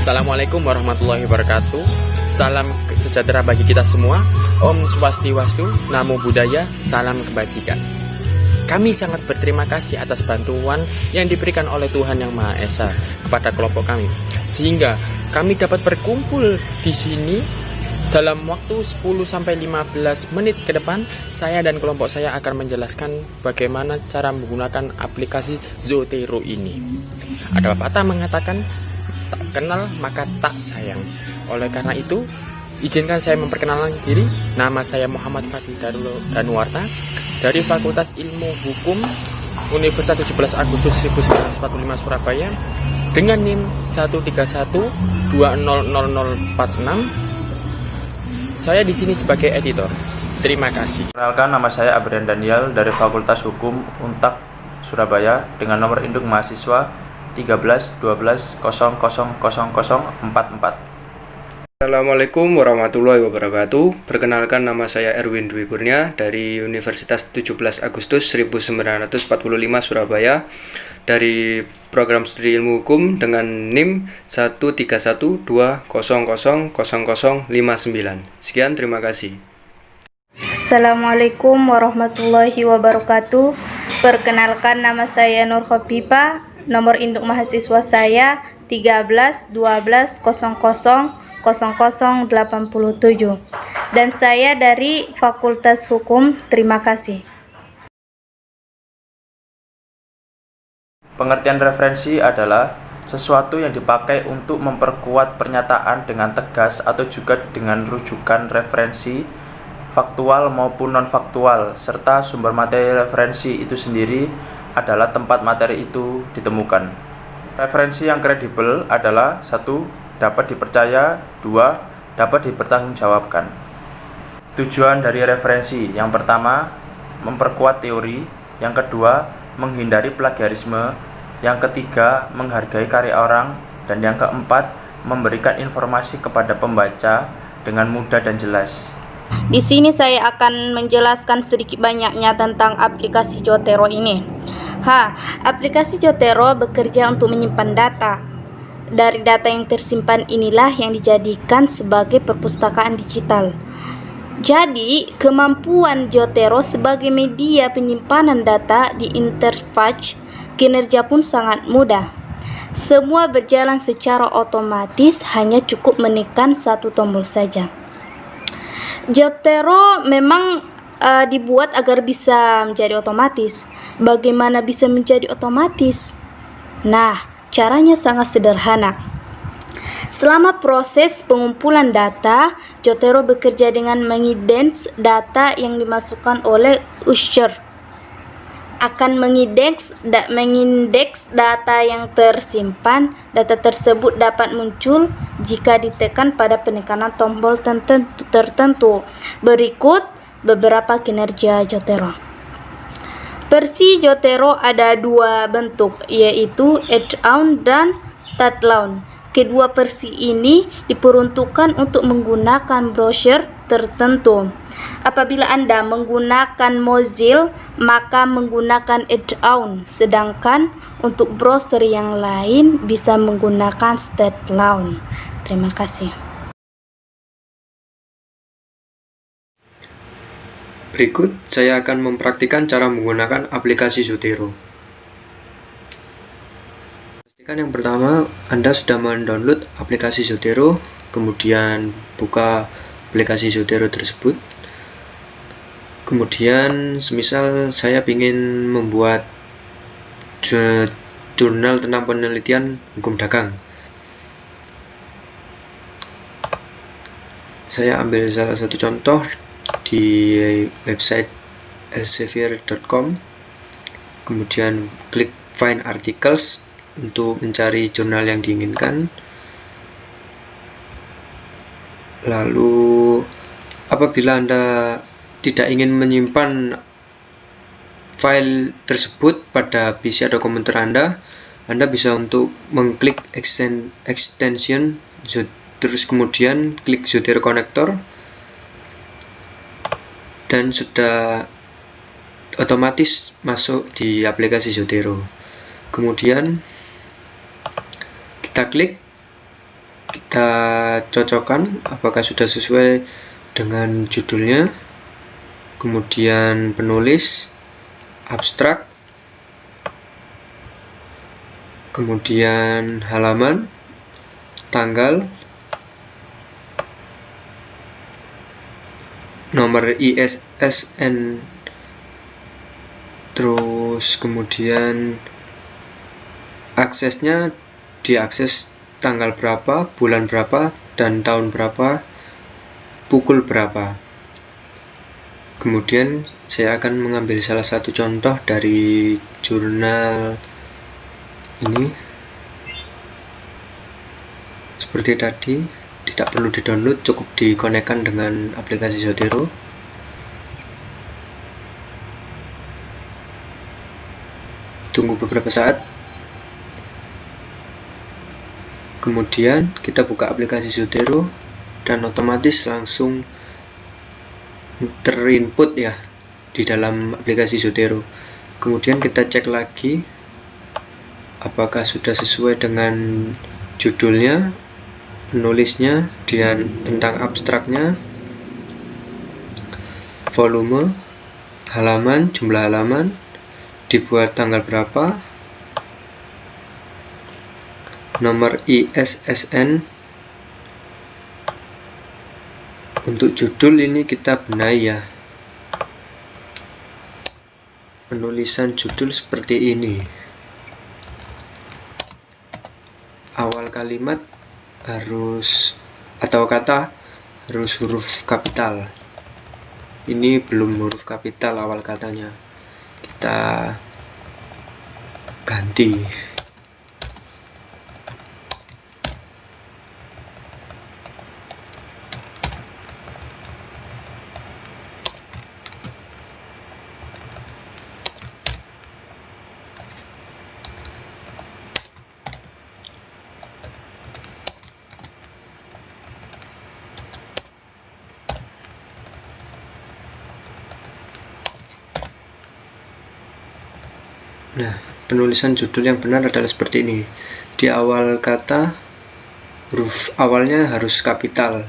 Assalamualaikum warahmatullahi wabarakatuh. Salam sejahtera bagi kita semua. Om Swastiwastu, Namo Buddhaya, salam kebajikan. Kami sangat berterima kasih atas bantuan yang diberikan oleh Tuhan Yang Maha Esa kepada kelompok kami, sehingga kami dapat berkumpul di sini dalam waktu 10-15 menit ke depan. Saya dan kelompok saya akan menjelaskan bagaimana cara menggunakan aplikasi Zotero ini. Ada pepatah mengatakan, tak kenal maka tak sayang. Oleh karena itu, izinkan saya memperkenalkan diri. Nama saya Muhammad Fadil Danuarta dari Fakultas Ilmu Hukum Universitas 17 Agustus 1945 Surabaya dengan NIM 131200046. Saya di sini sebagai editor. Terima kasih. Perkenalkan, nama saya Abrian Daniel dari Fakultas Hukum Untak Surabaya dengan nomor induk mahasiswa 1312000044. Assalamualaikum warahmatullahi wabarakatuh. Perkenalkan, nama saya Erwin Dwi Kurnia dari Universitas 17 Agustus 1945 Surabaya dari program studi ilmu hukum dengan NIM 13120000059. Sekian, terima kasih. Assalamualaikum warahmatullahi wabarakatuh. Perkenalkan, nama saya Nur Khofifa. Nomor induk mahasiswa saya 1312000087 dan saya dari Fakultas Hukum. Terima kasih. Pengertian referensi adalah sesuatu yang dipakai untuk memperkuat pernyataan dengan tegas atau juga dengan rujukan referensi faktual maupun non-faktual, serta sumber materi referensi itu sendiri adalah tempat materi itu ditemukan. Referensi yang kredibel adalah 1. Dapat dipercaya, 2. Dapat dipertanggungjawabkan. Tujuan dari referensi yang pertama, memperkuat teori, yang kedua, menghindari plagiarisme, yang ketiga, menghargai karya orang, dan yang keempat, memberikan informasi kepada pembaca dengan mudah dan jelas. Di sini saya akan menjelaskan sedikit banyaknya tentang aplikasi Zotero ini. Aplikasi Zotero bekerja untuk menyimpan data. Dari data yang tersimpan inilah yang dijadikan sebagai perpustakaan digital. Jadi, kemampuan Zotero sebagai media penyimpanan data di interface kinerja pun sangat mudah. Semua berjalan secara otomatis, hanya cukup menekan satu tombol saja. Zotero memang dibuat agar bisa menjadi otomatis. Bagaimana bisa menjadi otomatis? Nah, caranya sangat sederhana. Selama proses pengumpulan data, Zotero bekerja dengan mengindeks data yang dimasukkan oleh user. Akan mengindeks data yang tersimpan. Data tersebut dapat muncul jika ditekan pada penekanan tombol tertentu. Berikut beberapa kinerja Zotero. Versi Zotero ada dua bentuk, yaitu add-on dan stand-alone. Kedua versi ini diperuntukkan untuk menggunakan browser tertentu. Apabila Anda menggunakan Mozilla, maka menggunakan add-on, sedangkan untuk browser yang lain bisa menggunakan stand-alone. Terima kasih. Berikut saya akan mempraktikkan cara menggunakan aplikasi Zotero. Pastikan yang pertama Anda sudah mendownload aplikasi Zotero, kemudian buka aplikasi Zotero tersebut. Kemudian semisal saya ingin membuat jurnal tentang penelitian hukum dagang. Saya ambil salah satu contoh di website elsevier.com, kemudian klik find articles untuk mencari jurnal yang diinginkan. Lalu apabila Anda tidak ingin menyimpan file tersebut pada PC atau komputer Anda bisa untuk mengklik extension, terus kemudian klik Zotero Connector, dan sudah otomatis masuk di aplikasi Zotero. Kemudian kita klik kita cocokkan apakah sudah sesuai dengan judulnya, kemudian penulis, abstrak, kemudian halaman, tanggal, nomor ISSN, terus kemudian aksesnya diakses tanggal berapa, bulan berapa, dan tahun berapa, pukul berapa. Kemudian saya akan mengambil salah satu contoh dari jurnal ini. Seperti tadi, tidak perlu di-download, cukup dikonekkan dengan aplikasi Zotero. Tunggu beberapa saat. Kemudian kita buka aplikasi Zotero dan otomatis langsung terinput ya di dalam aplikasi Zotero. Kemudian kita cek lagi apakah sudah sesuai dengan judulnya, penulisnya, dan tentang abstraknya, volume, halaman, jumlah halaman, dibuat tanggal berapa, nomor ISSN. Untuk judul ini kita benahi ya, penulisan judul seperti ini, awal kalimat harus atau kata harus huruf kapital. Ini belum huruf kapital awal katanya, kita ganti. Nah, penulisan judul yang benar adalah seperti ini. Di awal kata, huruf awalnya harus kapital.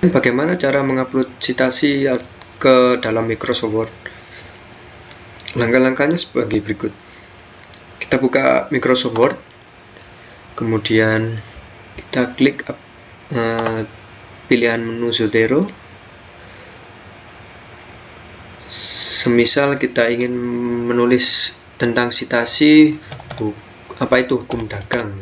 Bagaimana cara mengupload citasi ke dalam Microsoft Word? Langkah-langkahnya sebagai berikut. Kita buka Microsoft Word, kemudian kita klik pilihan menu Zotero. Semisal kita ingin menulis tentang citasi, apa itu hukum dagang.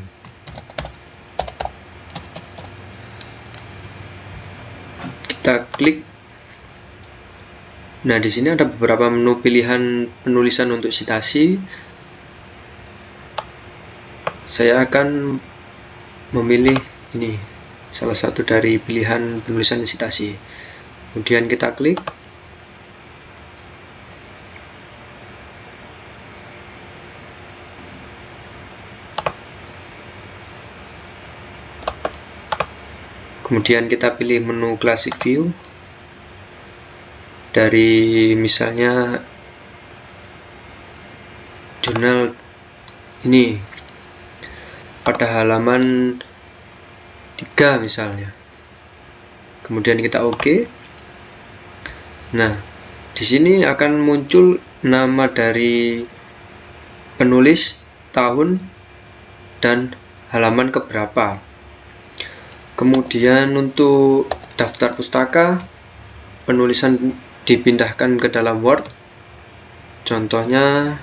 Kita klik. Nah, di sini ada beberapa menu pilihan penulisan untuk citasi. Saya akan memilih ini, salah satu dari pilihan penulisan citasi. Kemudian kita klik. Kemudian kita pilih menu Classic View. Dari misalnya jurnal ini pada halaman 3 misalnya. Kemudian kita OK. Nah, di sini akan muncul nama dari penulis, tahun, dan halaman keberapa. Kemudian untuk daftar pustaka, penulisan dipindahkan ke dalam Word. Contohnya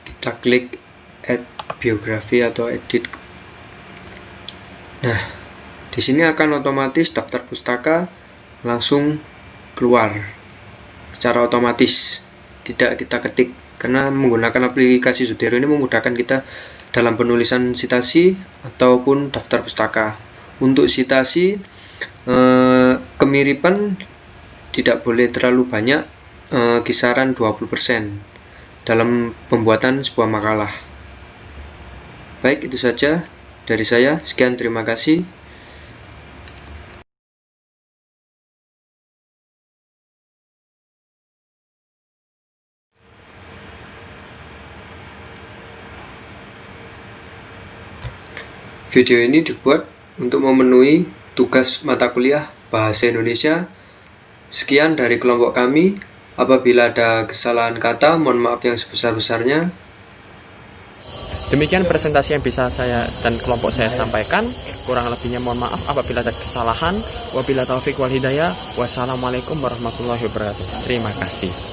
kita klik Add Biografi atau Edit. Nah, di sini akan otomatis daftar pustaka langsung keluar secara otomatis, tidak kita ketik, karena menggunakan aplikasi Zotero ini memudahkan kita dalam penulisan citasi ataupun daftar pustaka. Untuk citasi, kemiripan tidak boleh terlalu banyak, kisaran 20% dalam pembuatan sebuah makalah. Baik, itu saja dari saya. Sekian, terima kasih. Video ini dibuat untuk memenuhi tugas mata kuliah Bahasa Indonesia. Sekian dari kelompok kami. Apabila ada kesalahan kata, mohon maaf yang sebesar-besarnya. Demikian presentasi yang bisa saya dan kelompok saya sampaikan. Kurang lebihnya mohon maaf apabila ada kesalahan. Wabillahi taufik wal hidayah. Wassalamualaikum warahmatullahi wabarakatuh. Terima kasih.